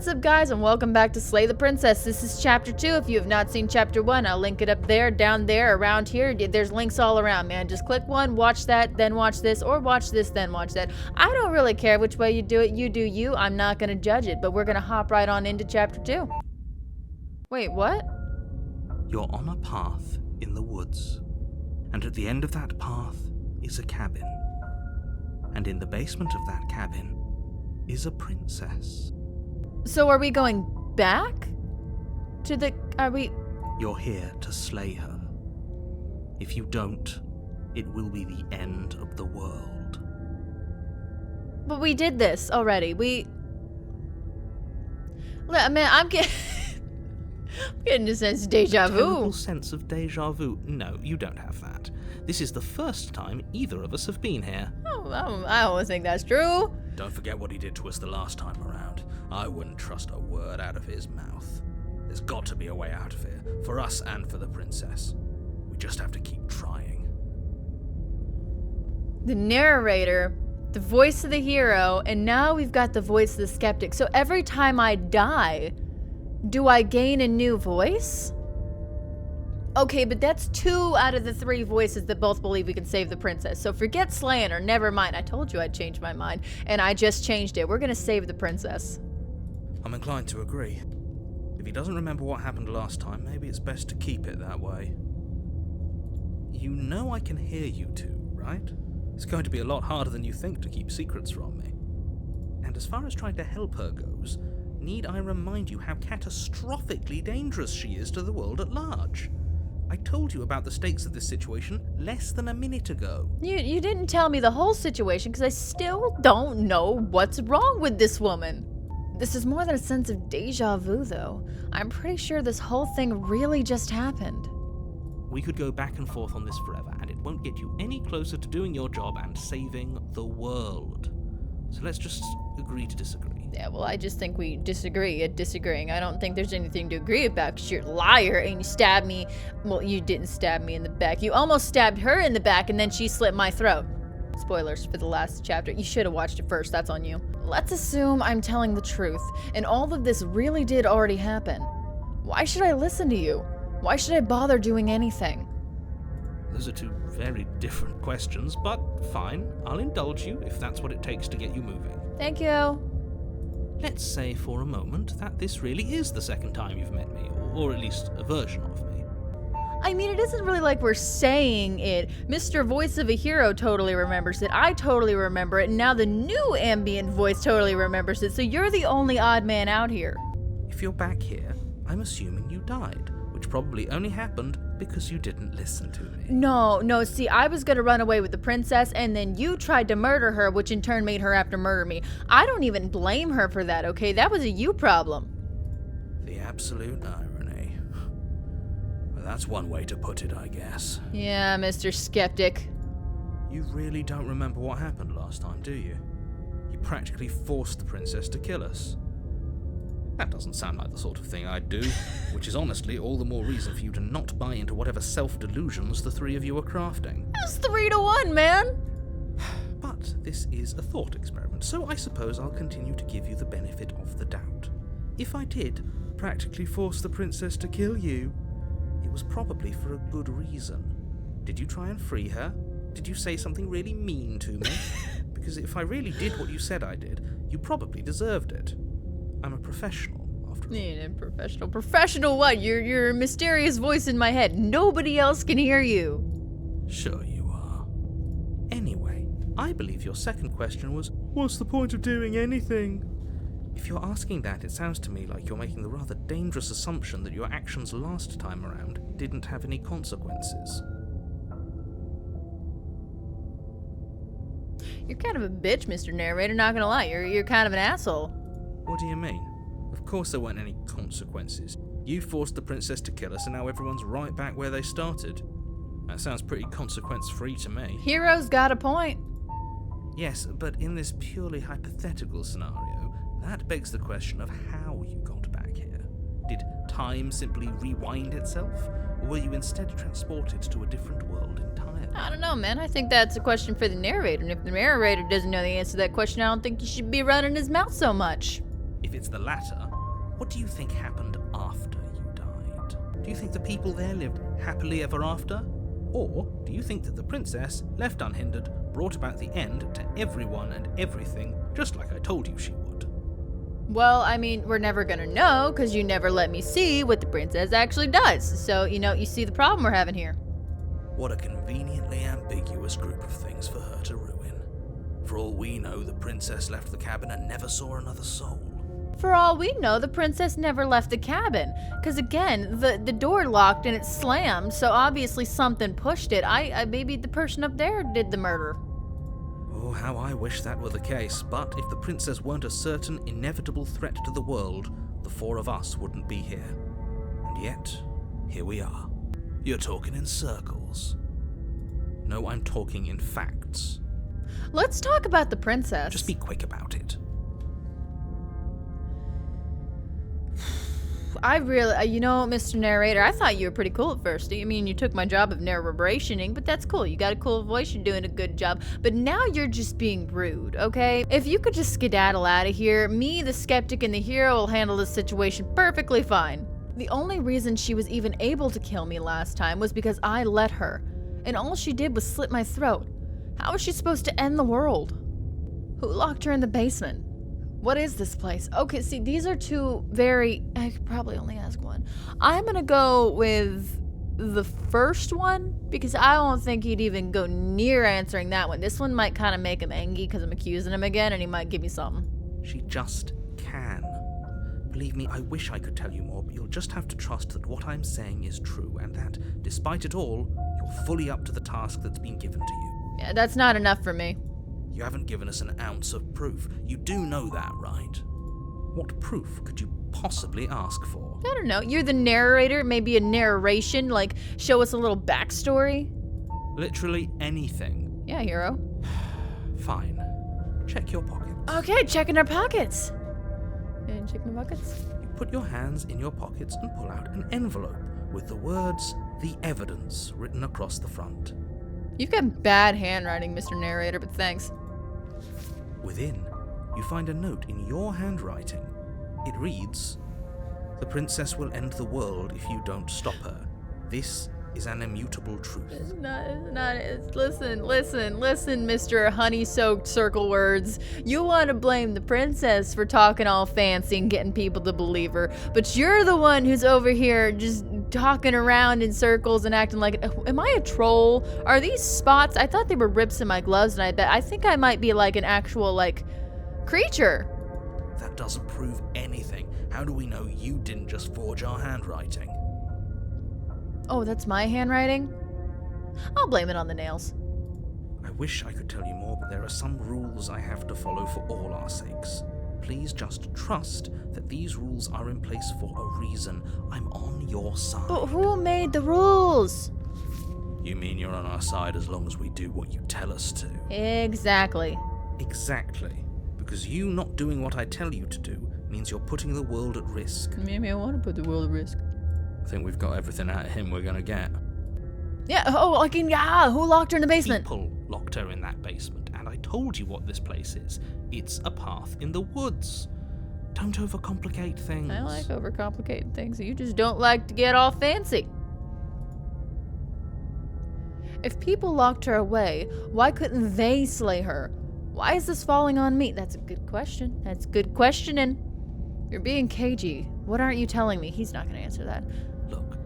What's up, guys, and welcome back to Slay the Princess. This is chapter 2. If you have not seen chapter 1, I'll link it up there, down there, around here. There's links all around, man. Just click one, watch that, then watch this, or watch this, then watch that. I don't really care which way you do it. You do you. I'm not going to judge it, but we're going to hop right on into chapter 2. Wait, what? You're on a path in the woods, and at the end of that path is a cabin. And in the basement of that cabin is a princess. So are we going back? You're here to slay her. If you don't, it will be the end of the world. But we did this already. I'm getting a sense of deja vu. Terrible sense of deja vu. No, you don't have that. This is the first time either of us have been here. Oh, I always think that's true. Don't forget what he did to us the last time around. I wouldn't trust a word out of his mouth. There's got to be a way out of here, for us and for the princess. We just have to keep trying. The narrator, the voice of the hero, and now we've got the voice of the skeptic. So every time I die, do I gain a new voice? Okay, but that's 2 out of the 3 voices that both believe we can save the princess. So forget slaying her, never mind. I told you I'd change my mind, and I just changed it. We're gonna save the princess. I'm inclined to agree. If he doesn't remember what happened last time, maybe it's best to keep it that way. You know I can hear you two, right? It's going to be a lot harder than you think to keep secrets from me. And as far as trying to help her goes, need I remind you how catastrophically dangerous she is to the world at large? I told you about the stakes of this situation less than a minute ago. You didn't tell me the whole situation because I still don't know what's wrong with this woman. This is more than a sense of deja vu, though. I'm pretty sure this whole thing really just happened. We could go back and forth on this forever, and it won't get you any closer to doing your job and saving the world. So let's just agree to disagree. Yeah, well, I just think we disagree at disagreeing. I don't think there's anything to agree about because you're a liar and you stabbed me. Well, you didn't stab me in the back. You almost stabbed her in the back and then she slit my throat. Spoilers for the last chapter. You should have watched it first. That's on you. Let's assume I'm telling the truth and all of this really did already happen. Why should I listen to you? Why should I bother doing anything? Those are 2 very different questions, but fine. I'll indulge you if that's what it takes to get you moving. Thank you. Let's say for a moment that this really is the second time you've met me, or at least a version of me. I mean, it isn't really like we're saying it. Mr. Voice of a Hero totally remembers it. I totally remember it. And now the new ambient voice totally remembers it. So you're the only odd man out here. If you're back here, I'm assuming you died, which probably only happened because you didn't listen to me. No, see, I was gonna run away with the princess, and then you tried to murder her, which in turn made her have to murder me. I don't even blame her for that, okay? That was a you problem. The absolute irony. Well, that's one way to put it, I guess. Yeah, Mr. Skeptic. You really don't remember what happened last time, do you? You practically forced the princess to kill us. That doesn't sound like the sort of thing I'd do, which is honestly all the more reason for you to not buy into whatever self-delusions the 3 of you are crafting. That's 3-1, man! But this is a thought experiment, so I suppose I'll continue to give you the benefit of the doubt. If I did practically force the princess to kill you, it was probably for a good reason. Did you try and free her? Did you say something really mean to me? Because if I really did what you said I did, you probably deserved it. I'm a professional, after all. Yeah, professional. Professional what? You're a mysterious voice in my head. Nobody else can hear you. Sure you are. Anyway, I believe your second question was, what's the point of doing anything? If you're asking that, it sounds to me like you're making the rather dangerous assumption that your actions last time around didn't have any consequences. You're kind of a bitch, Mr. Narrator, not gonna lie. You're kind of an asshole. What do you mean? Of course there weren't any consequences. You forced the princess to kill us and now everyone's right back where they started. That sounds pretty consequence-free to me. Hero's got a point. Yes, but in this purely hypothetical scenario, that begs the question of how you got back here. Did time simply rewind itself? Or were you instead transported to a different world entirely? I don't know, man. I think that's a question for the narrator. And if the narrator doesn't know the answer to that question, I don't think he should be running his mouth so much. If it's the latter, what do you think happened after you died? Do you think the people there lived happily ever after? Or do you think that the princess, left unhindered, brought about the end to everyone and everything, just like I told you she would? Well, I mean, we're never gonna know, because you never let me see what the princess actually does. So, you see the problem we're having here. What a conveniently ambiguous group of things for her to ruin. For all we know, the princess left the cabin and never saw another soul. For all we know, the princess never left the cabin. Because again, the door locked and it slammed, so obviously something pushed it. Maybe the person up there did the murder. Oh, how I wish that were the case, but if the princess weren't a certain, inevitable threat to the world, the four of us wouldn't be here. And yet, here we are. You're talking in circles. No, I'm talking in facts. Let's talk about the princess. Just be quick about it. Mr. Narrator, I thought you were pretty cool at first. I mean, you took my job of narrationing, but that's cool. You got a cool voice, you're doing a good job. But now you're just being rude, okay? If you could just skedaddle out of here, me, the skeptic, and the hero will handle this situation perfectly fine. The only reason she was even able to kill me last time was because I let her. And all she did was slit my throat. How was she supposed to end the world? Who locked her in the basement? What is this place? Okay, see, these are two I could probably only ask one. I'm gonna go with the first one because I don't think he'd even go near answering that one. This one might kind of make him angry because I'm accusing him again and he might give me something. She just can. Believe me, I wish I could tell you more, but you'll just have to trust that what I'm saying is true and that, despite it all, you're fully up to the task that's been given to you. Yeah, that's not enough for me. You haven't given us an ounce of proof. You do know that, right? What proof could you possibly ask for? I don't know. You're the narrator. Maybe a narration, like show us a little backstory. Literally anything. Yeah, hero. Fine. Check your pockets. Okay, checking our pockets. And check my pockets. You put your hands in your pockets and pull out an envelope with the words, "The Evidence," written across the front. You've got bad handwriting, Mr. Narrator, but thanks. Within, you find a note in your handwriting. It reads, "The princess will end the world if you don't stop her. This is an immutable truth." Listen, Mr. Honey-soaked circle words. You want to blame the princess for talking all fancy and getting people to believe her, but you're the one who's over here just talking around in circles and acting like, am I a troll? Are these spots? I thought they were rips in my gloves, and I think I might be like an actual, creature. That doesn't prove anything. How do we know you didn't just forge our handwriting? Oh, that's my handwriting? I'll blame it on the nails. I wish I could tell you more, but there are some rules I have to follow for all our sakes. Please just trust that these rules are in place for a reason. I'm on your side. But who made the rules? You mean you're on our side as long as we do what you tell us to? Exactly. Exactly. Because you not doing what I tell you to do means you're putting the world at risk. Maybe I want to put the world at risk. I think we've got everything out of him we're gonna get. Yeah, who locked her in the basement? People locked her in that basement, and I told you what this place is. It's a path in the woods. Don't overcomplicate things. I like overcomplicating things. You just don't like to get all fancy. If people locked her away, why couldn't they slay her? Why is this falling on me? That's a good question. That's good questioning. You're being cagey. What aren't you telling me? He's not going to answer that. Look,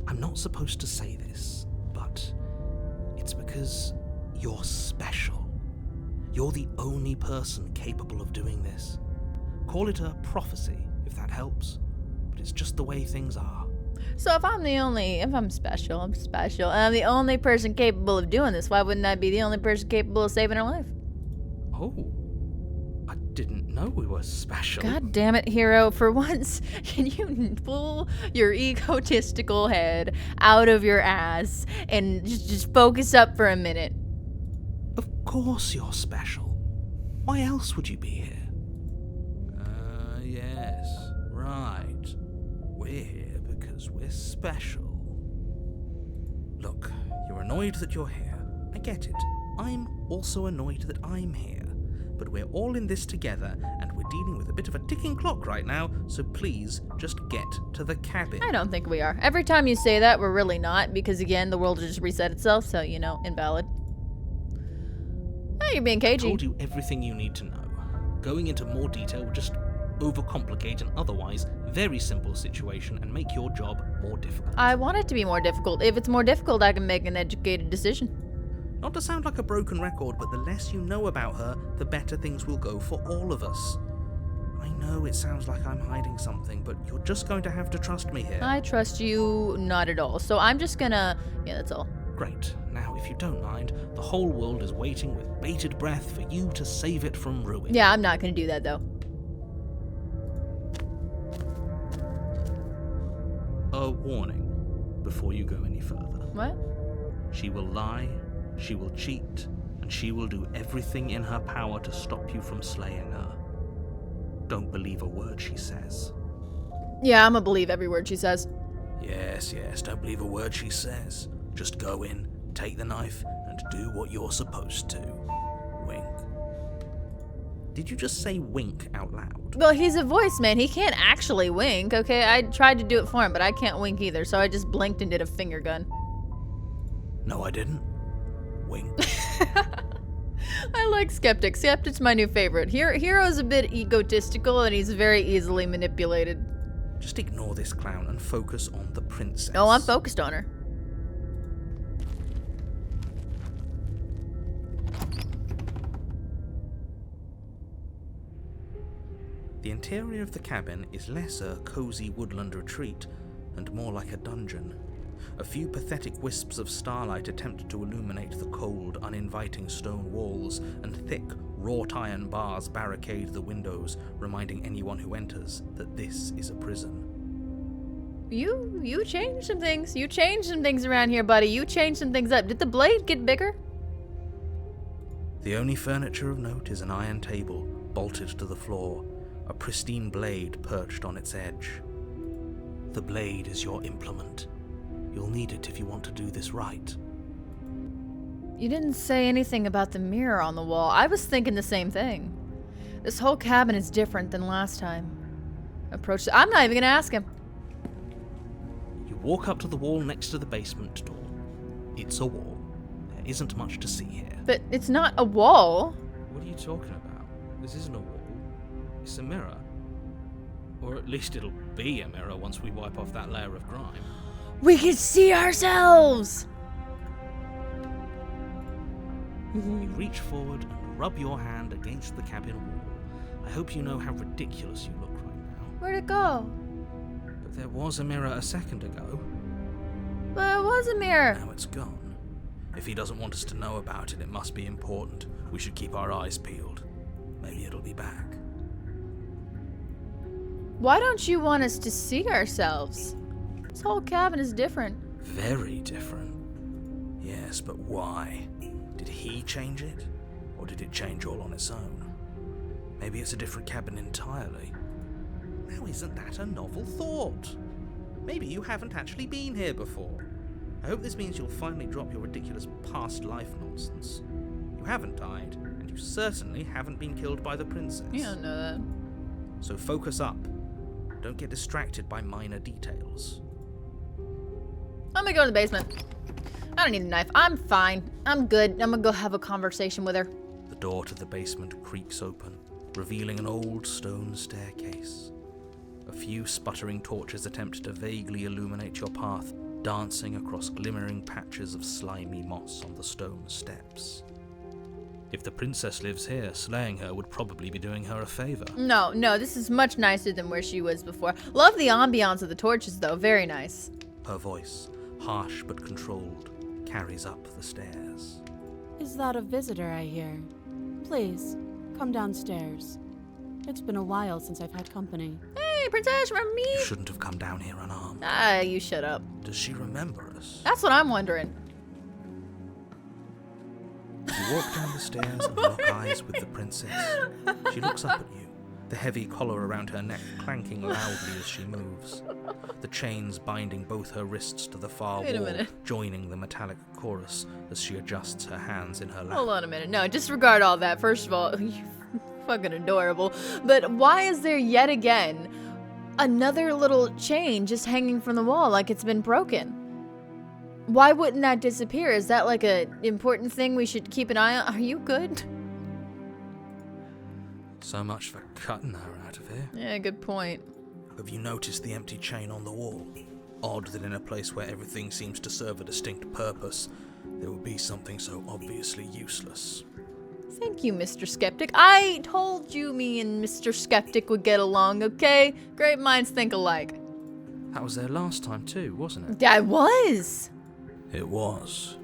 I'm not supposed to say this, but it's because you're special. You're the only person capable of doing this. Call it a prophecy, if that helps, but it's just the way things are. So if I'm special, I'm special, and I'm the only person capable of doing this, why wouldn't I be the only person capable of saving her life? Oh, I didn't know we were special. God damn it, hero. For once, can you pull your egotistical head out of your ass and just focus up for a minute? Of course you're special. Why else would you be here? Yes, right. We're here because we're special. Look, you're annoyed that you're here. I get it. I'm also annoyed that I'm here. but we're all in this together, and we're dealing with a bit of a ticking clock right now, so please just get to the cabin. I don't think we are. Every time you say that, we're really not, because again, the world just reset itself, so, you know, invalid. Hey, you're being cagey. I told you everything you need to know. Going into more detail would just overcomplicate an otherwise very simple situation and make your job more difficult. I want it to be more difficult. If it's more difficult, I can make an educated decision. Not to sound like a broken record, but the less you know about her, the better things will go for all of us. I know it sounds like I'm hiding something, but you're just going to have to trust me here. I trust you not at all, so I'm just gonna... Yeah, that's all. Great. Now, if you don't mind, the whole world is waiting with bated breath for you to save it from ruin. Yeah, I'm not gonna do that, though. A warning before you go any further. What? She will lie, she will cheat, and she will do everything in her power to stop you from slaying her. Don't believe a word she says. Yeah, I'm gonna believe every word she says. Yes, don't believe a word she says. Just go in, take the knife, and do what you're supposed to. Wink. Did you just say wink out loud? Well, he's a voice man. He can't actually wink, okay? I tried to do it for him, but I can't wink either, so I just blinked and did a finger gun. No, I didn't. Wink. I like Skeptic. Skeptic's my new favorite. Hero's a bit egotistical, and he's very easily manipulated. Just ignore this clown and focus on the princess. No, I'm focused on her. The interior of the cabin is less a cozy woodland retreat and more like a dungeon. A few pathetic wisps of starlight attempt to illuminate the cold, uninviting stone walls, and thick, wrought iron bars barricade the windows, reminding anyone who enters that this is a prison. You changed some things. You changed some things around here, buddy. You changed some things up. Did the blade get bigger? The only furniture of note is an iron table, bolted to the floor, a pristine blade perched on its edge. The blade is your implement. You'll need it if you want to do this right. You didn't say anything about the mirror on the wall. I was thinking the same thing. This whole cabin is different than last time. I'm not even gonna ask him. You walk up to the wall next to the basement door. It's a wall. There isn't much to see here. But it's not a wall. What are you talking about? This isn't a wall. It's a mirror. Or at least it'll be a mirror once we wipe off that layer of grime. We can see ourselves! You reach forward and rub your hand against the cabin wall. I hope you know how ridiculous you look right now. Where'd it go? But there was a mirror a second ago. But it was a mirror. Now it's gone. If he doesn't want us to know about it, it must be important. We should keep our eyes peeled. Maybe it'll be back. Why don't you want us to see ourselves? This whole cabin is different. Very different. Yes, but why? Did he change it? Or did it change all on its own? Maybe it's a different cabin entirely. Now isn't that a novel thought? Maybe you haven't actually been here before. I hope this means you'll finally drop your ridiculous past life nonsense. You haven't died, and you certainly haven't been killed by the princess. You don't know that. So focus up. Don't get distracted by minor details. I'm gonna go to the basement. I don't need a knife. I'm fine. I'm good. I'm gonna go have a conversation with her. The door to the basement creaks open, revealing an old stone staircase. A few sputtering torches attempt to vaguely illuminate your path, dancing across glimmering patches of slimy moss on the stone steps. If the princess lives here, slaying her would probably be doing her a favor. No, this is much nicer than where she was before. Love the ambiance of the torches, though. Very nice. Her voice, harsh but controlled, carries up the stairs. Is that a visitor I hear? Please, come downstairs. It's been a while since I've had company. Hey, princess, remember me? You shouldn't have come down here unarmed. Ah, you shut up. Does she remember us? That's what I'm wondering. You walk down the stairs and lock eyes with the princess. She looks up at you, the heavy collar around her neck clanking loudly as she moves. The chains binding both her wrists to the far Wait a wall, minute. joining the metallic chorus as she adjusts her hands in her lap. Hold on a minute. No, disregard all that. First of all, Fucking adorable. But why is there yet again another little chain just hanging from the wall like it's been broken? Why wouldn't that disappear? Is that like a important thing we should keep an eye on? Are you good? So much for cutting her out of here. Yeah, good point. Have you noticed the empty chain on the wall? Odd that in a place where everything seems to serve a distinct purpose, there would be something so obviously useless. Thank you, Mr. Skeptic. I told you me and Mr. Skeptic would get along, okay? Great minds think alike. That was there last time too, wasn't it? That was! It was.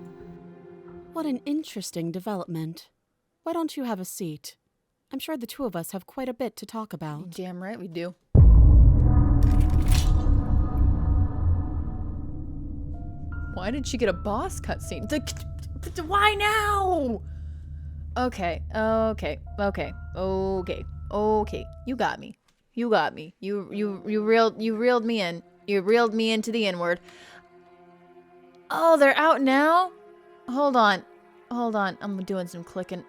What an interesting development. Why don't you have a seat? I'm sure the two of us have quite a bit to talk about. Damn right we do. Why did she get a boss cutscene? Why now? Okay. You got me. You reeled me in. You reeled me into the inward. Oh, they're out now? Hold on. I'm doing some clicking.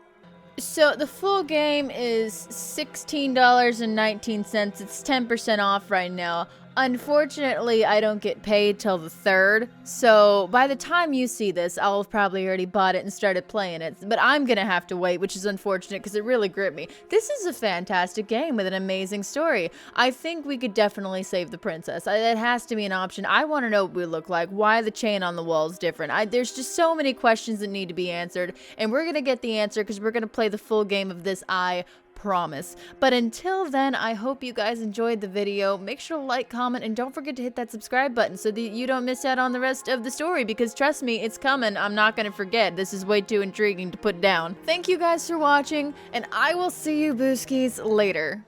So the full game is $16.19. It's 10% off right now. Unfortunately, I don't get paid till the 3rd. So by the time you see this, I'll have probably already bought it and started playing it. But I'm gonna have to wait, which is unfortunate because it really gripped me. This is a fantastic game with an amazing story. I think we could definitely save the princess. That has to be an option. I want to know what we look like. Why the chain on the wall is different. There's just so many questions that need to be answered. And we're gonna get the answer because we're gonna play the full game of this, I promise. But until then, I hope you guys enjoyed the video. Make sure to like, comment, and don't forget to hit that subscribe button so that you don't miss out on the rest of the story, because trust me, it's coming. I'm not gonna forget. This is way too intriguing to put down. Thank you guys for watching, and I will see you Booskies later.